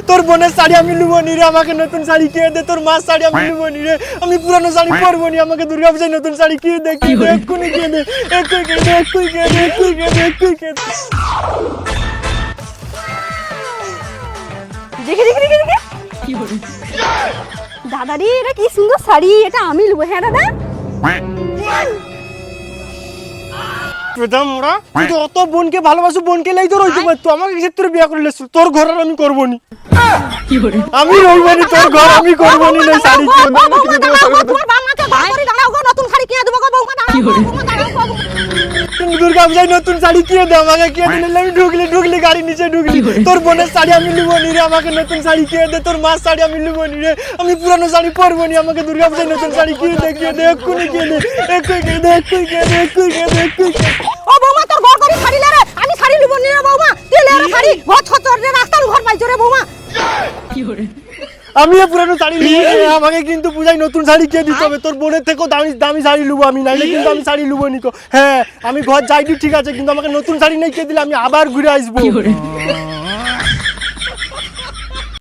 তোর বোনের শাড়ি আমি লুবো নি রে, আমাকে নতুন শাড়ি কিনে দে। তোর মার শাড়ি আমি লুবো নি রে, আমি পুরানো শাড়ি পরবো নি, আমাকে দুর্গাপূজায় নতুন শাড়ি কিনে দে, কিনে দে, এক্ষুনি কিনে দে, এক্ষুনি কিনে দে, এক্ষুনি কিনে দে, এক্ষুনি কিনে দে, এক্ষুনি কিনে দে। দেখে দেখে দেখে দেখে দাদা রে, এটা কি সুন্দর শাড়ি, এটা আমি নেবো। হ্যাঁ দাদা, প্রথম ওরা তুই তো অত বোনকে ভালোবাসো, বোনকে লাই তোর হইতে পারতো, আমাকে ক্ষেত্রে বিয়ে করলে তোর ঘর আর আমি করবো নি, আমি রইবো নি তোর ঘর, আমি করবো নি না শাড়ি কিনে দে, আমাকে কিনে দে, নতুন শাড়ি কিনে দেবো গো বৌমা, দুর্গাপূজায় নতুন শাড়ি কিনে দে, আমাকে কিনে দিলে আমি ঢুকলি গাড়ি নিচে ঢুকলি। তোর বোনের শাড়ি আমি লুবো নি রে, আমাকে নতুন শাড়ি কিনে দে। তোর মার শাড়ি আমি লুবো নি রে, আমি পুরানো শাড়ি পরবো নি, আমাকে দুর্গাপূজায় নতুন শাড়ি কিনে দে, কিনে দে, এক্ষুনি কিনে দে, এক্ষুনি কিনে দে, এক্ষুনি কিনে দে, এক্ষুনি কিনে দে, এক্ষুনি কিনে দে। ও বৌমা, তোর ঘর করি শাড়ি লে রে, আমি শাড়ি লুবো নি রে বৌমা, তুই লে রে শাড়ি, ঘর ছচর রে, রাস্তা ঘর পাইছো রে বৌমা। আমি পুরানো শাড়ি নিয়ে আমাকে কিন্তু পূজায় নতুন শাড়ি কিনে দিতে হবে। তোর বোনের থেকেও দামি দামি শাড়ি লুবো আমি, নাইলে কিন্তু আমি শাড়ি লুবো নিকো। হ্যাঁ আমি ঘর যাইনি ঠিক আছে, কিন্তু আমাকে নতুন শাড়ি নেই কিনে দিলে আমি আবার ঘুরে আসবো।